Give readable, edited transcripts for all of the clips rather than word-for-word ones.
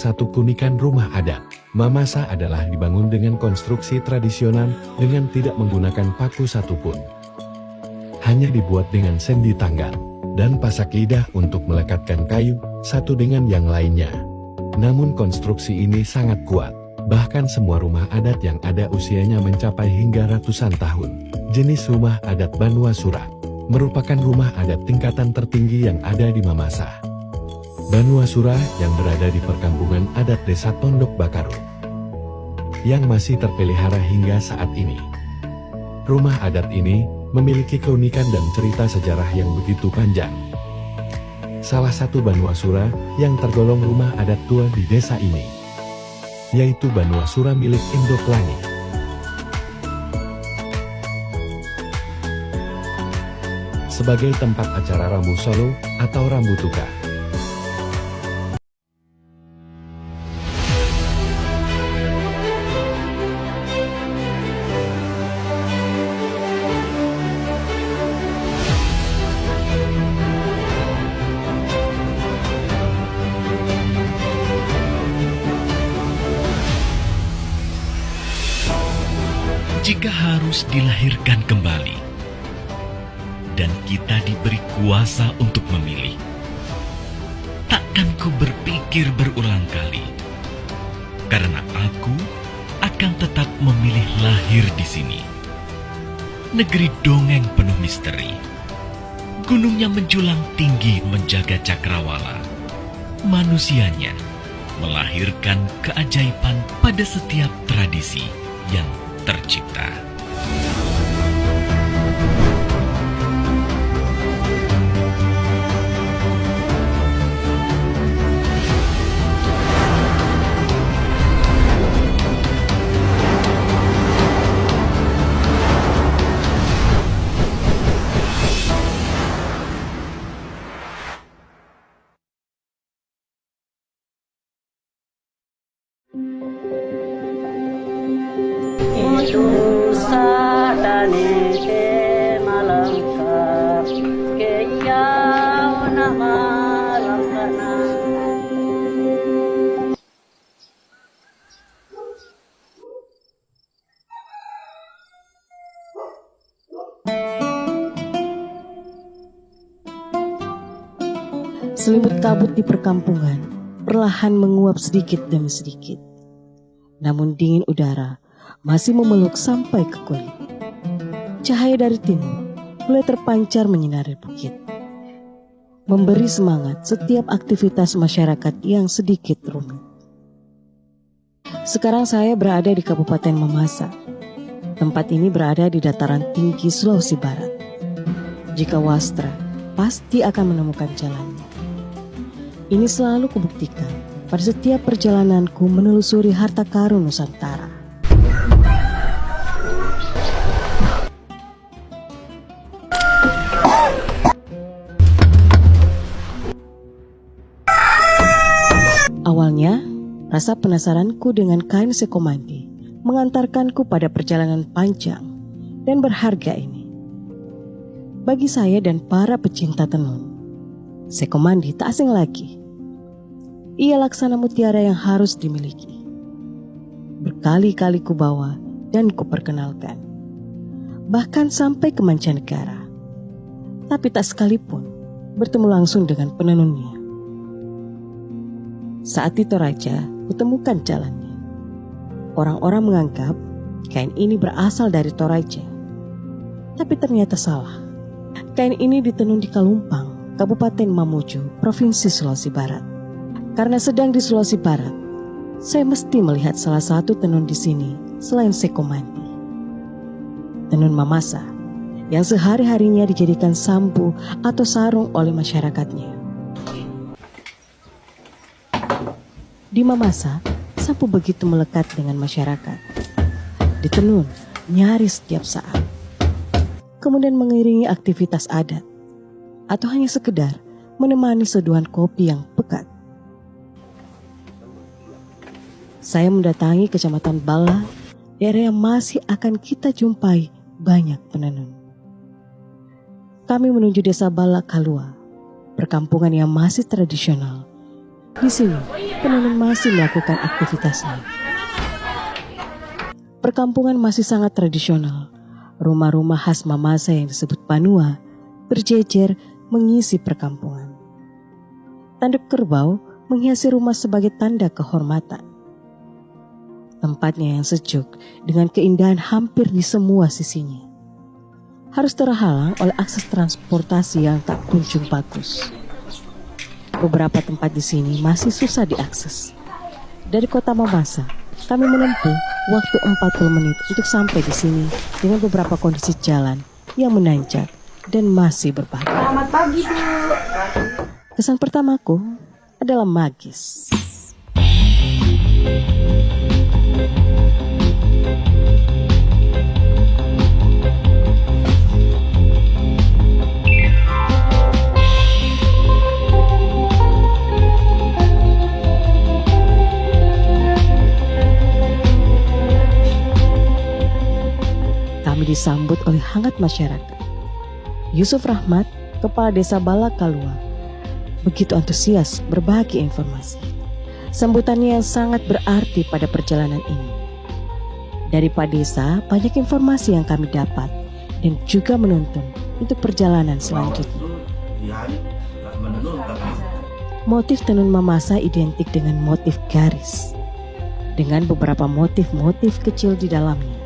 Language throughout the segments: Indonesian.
satu keunikan rumah adat. Mamasa adalah dibangun dengan konstruksi tradisional dengan tidak menggunakan paku satupun. Hanya dibuat dengan sendi tanggal dan pasak lidah untuk melekatkan kayu satu dengan yang lainnya. Namun konstruksi ini sangat kuat. Bahkan semua rumah adat yang ada usianya mencapai hingga ratusan tahun. Jenis rumah adat Banuasura merupakan rumah adat tingkatan tertinggi yang ada di Mamasa. Banuasura yang berada di perkampungan adat Desa Tondok Bakaru yang masih terpelihara hingga saat ini. Rumah adat ini memiliki keunikan dan cerita sejarah yang begitu panjang. Salah satu Banuasura yang tergolong rumah adat tua di desa ini, yaitu Banuasura milik Indoplangi. Sebagai tempat acara Rambu Solo atau Rambu Tuka. Jika harus dilahirkan kembali, dan kita diberi kuasa untuk memilih, takkan ku berpikir berulang kali, karena aku akan tetap memilih lahir di sini. Negeri dongeng penuh misteri, gunungnya menjulang tinggi menjaga cakrawala, manusianya melahirkan keajaiban pada setiap tradisi yang tercipta. Selimut kabut di perkampungan perlahan menguap sedikit demi sedikit. Namun dingin udara masih memeluk sampai ke kulit. Cahaya dari timur mulai terpancar menyinari bukit, memberi semangat setiap aktivitas masyarakat yang sedikit rumit. Sekarang saya berada di Kabupaten Mamasa. Tempat ini berada di dataran tinggi Sulawesi Barat. Jika wastra, pasti akan menemukan jalannya. Ini selalu kubuktikan pada setiap perjalananku menelusuri harta karun Nusantara. Awalnya, rasa penasaranku dengan kain sekomandi mengantarkanku pada perjalanan panjang dan berharga ini. Bagi saya dan para pecinta tenun, sekomandi tak asing lagi. Ia laksana mutiara yang harus dimiliki. Berkali-kali ku bawa dan ku perkenalkan, bahkan sampai ke mancanegara. Tapi tak sekalipun bertemu langsung dengan penenunnya. Saat di Toraja, kutemukan jalannya. Orang-orang menganggap kain ini berasal dari Toraja. Tapi ternyata salah. Kain ini ditenun di Kalumpang, Kabupaten Mamuju, Provinsi Sulawesi Barat. Karena sedang di Sulawesi Barat, saya mesti melihat salah satu tenun di sini selain sekomandi. Tenun Mamasa, yang sehari-harinya dijadikan sambu atau sarung oleh masyarakatnya. Di Mamasa, sambu begitu melekat dengan masyarakat. Ditenun nyaris setiap saat. Kemudian mengiringi aktivitas adat, atau hanya sekedar menemani seduhan kopi yang pekat. Saya mendatangi Kecamatan Bala, daerah yang masih akan kita jumpai banyak penenun. Kami menuju Desa Bala Kalua, perkampungan yang masih tradisional, Di sini, penenun masih melakukan aktivitasnya. Perkampungan masih sangat tradisional. Rumah-rumah khas Mamasa yang disebut Panua berjejer mengisi perkampungan. Tanduk kerbau menghiasi rumah sebagai tanda kehormatan. Tempatnya yang sejuk dengan keindahan hampir di semua sisinya harus terhalang oleh akses transportasi yang tak kunjung bagus. Beberapa tempat di sini masih susah diakses. Dari kota Mamasa, kami menempuh waktu 40 menit untuk sampai di sini dengan beberapa kondisi jalan yang menanjak dan masih berbahaya. Selamat pagi, Bu. Kesan pertamaku adalah magis. Kami disambut oleh hangat masyarakat. Yusuf Rahmat, Kepala Desa Balakalua, begitu antusias berbagi informasi. Sambutannya yang sangat berarti pada perjalanan ini. Dari Pak Desa, banyak informasi yang kami dapat dan juga menuntun untuk perjalanan selanjutnya. Motif tenun Mamasa identik dengan motif garis, dengan beberapa motif-motif kecil di dalamnya.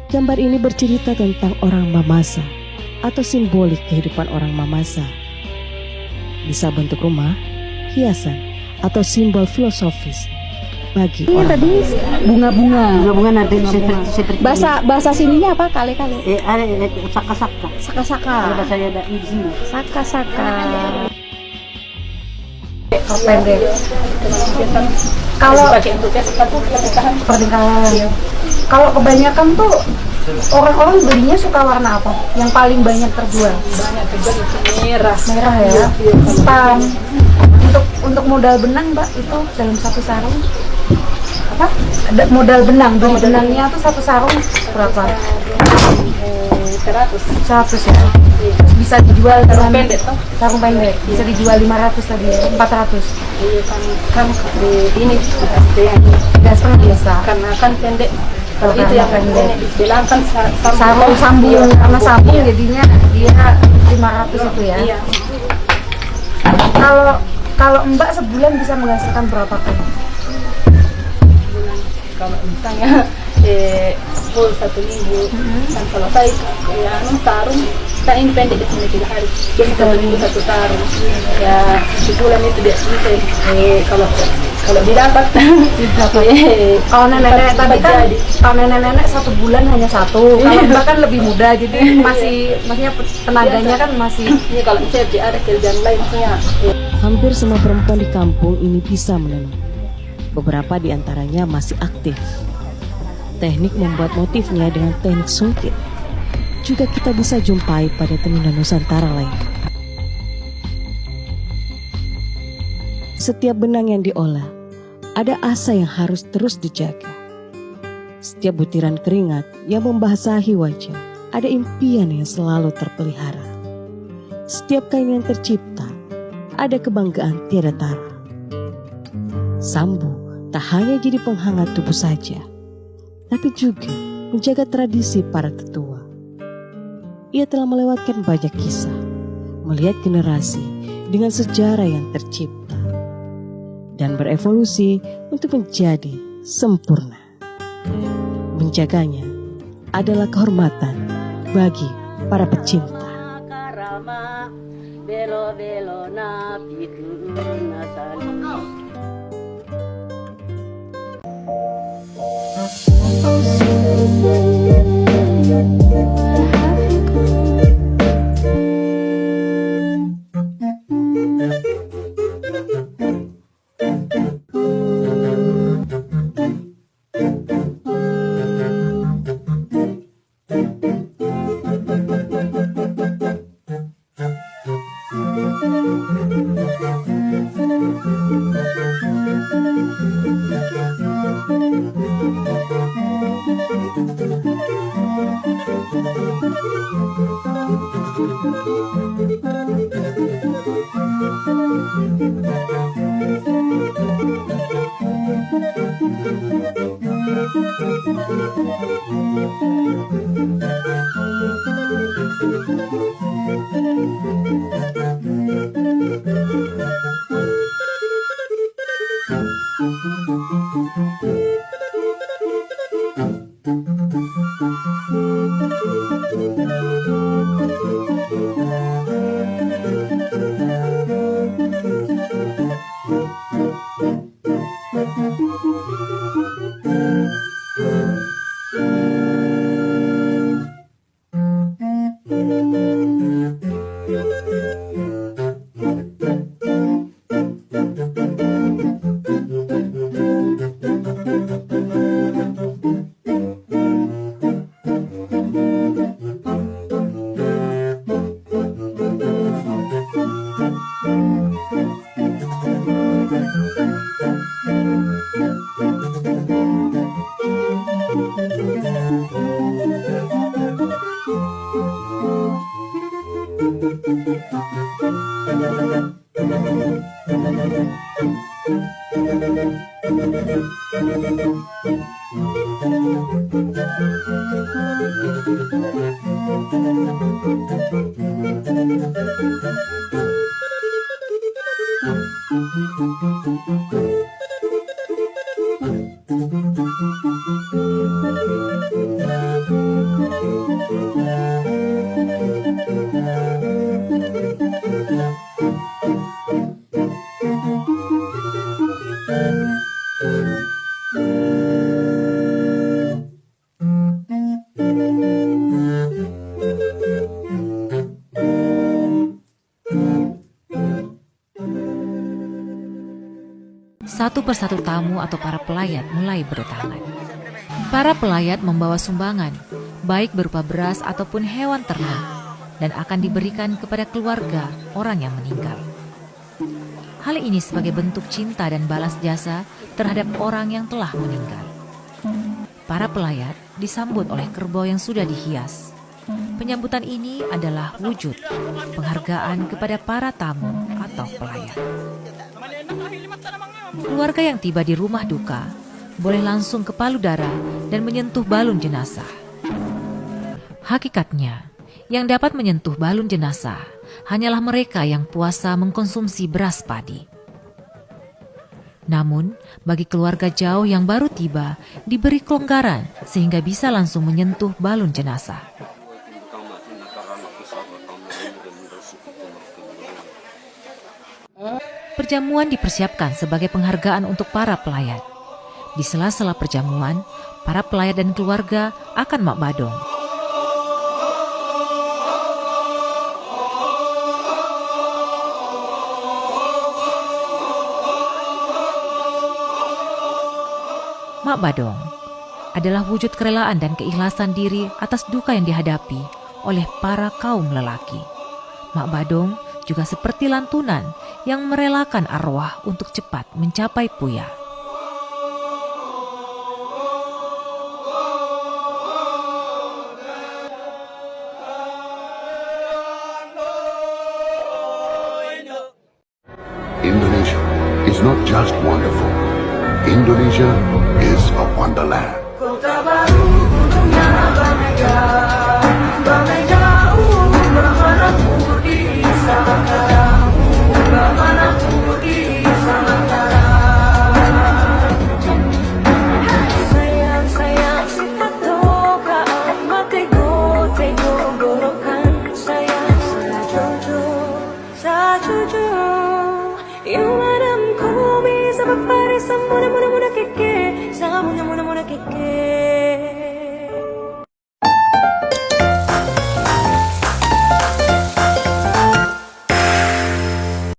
Gambar ini bercerita tentang orang Mamasa atau simbolik kehidupan orang Mamasa. Bisa bentuk rumah, hiasan, atau simbol filosofis bagi orang. Tadi bunga-bunga. Bunga-bunga nanti seperti Bahasa sininya apa kali-kali? ada saka-saka. Saka-saka. Ada bahasa ada di sini. Saka-saka. Pendek. Kalau pernikahan. Kalau kebanyakan tuh orang-orang belinya suka warna apa? Yang paling banyak terjual? Banyak terjual itu merah. Merah ya. Hitam. Untuk modal benang, Mbak, itu dalam satu sarung apa? Ada modal benang. Beli benangnya tuh satu sarung berapa? 100 ya. Terus bisa dijual dalam sarung pendek. Bisa dijual 500 tadi ya, 400. Iya kan di ini yang Gasnya biasa. karena kan pendek. Kalau Itu yang pendek. bilang kan Sarung sambung karena sambung jadinya dia 500 itu ya. Iya. Kalau Mbak sebulan bisa menghasilkan berapa kan? Kalau misalnya full 1 minggu kan kalau saya ya sarung kan ini pendek di sini 3 hari jadi 1 minggu 1 sarung ya sebulan itu dia bisa kalau didapat Kalau nenek-nenek tadi kan, kalau nenek-nenek 1 bulan hanya 1. Kalau Mbak kan lebih muda, jadi maksudnya tenaganya kan masih. ini kalau misalnya ada kerjaan lain misalnya Hampir semua perempuan di kampung ini bisa menenun. Beberapa di antaranya masih aktif. Teknik membuat motifnya dengan teknik sungkit juga kita bisa jumpai pada tenunan Nusantara lain. Setiap benang yang diolah, ada asa yang harus terus dijaga. Setiap butiran keringat yang membasahi wajah, ada impian yang selalu terpelihara. Setiap kain yang tercipta, ada kebanggaan tiada tara. Sambu tak hanya jadi penghangat tubuh saja, tapi juga menjaga tradisi para tetua. Ia telah melewatkan banyak kisah, melihat generasi dengan sejarah yang tercipta, dan berevolusi untuk menjadi sempurna. Menjaganya adalah kehormatan bagi para pecinta. Satu persatu tamu atau para pelayat mulai berdatangan. Para pelayat membawa sumbangan, baik berupa beras ataupun hewan ternak, dan akan diberikan kepada keluarga orang yang meninggal. Hal ini sebagai bentuk cinta dan balas jasa terhadap orang yang telah meninggal. Para pelayat disambut oleh kerbau yang sudah dihias. Penyambutan ini adalah wujud penghargaan kepada para tamu atau pelayat. Keluarga yang tiba di rumah duka boleh langsung ke paludara dan menyentuh balun jenazah. Hakikatnya, yang dapat menyentuh balun jenazah hanyalah mereka yang puasa mengkonsumsi beras padi. Namun, bagi keluarga jauh yang baru tiba, diberi kelonggaran sehingga bisa langsung menyentuh balun jenazah. Perjamuan dipersiapkan sebagai penghargaan untuk para pelayat. Di sela-sela perjamuan, para pelayat dan keluarga akan mak badong. Mak badong adalah wujud kerelaan dan keikhlasan diri atas duka yang dihadapi oleh para kaum lelaki. Mak badong juga seperti lantunan yang merelakan arwah untuk cepat mencapai puya. Indonesia is not just wonderful. Indonesia is a wonderland. Yung alam ko, bisa pa pare sa muna keke, sa muna keke.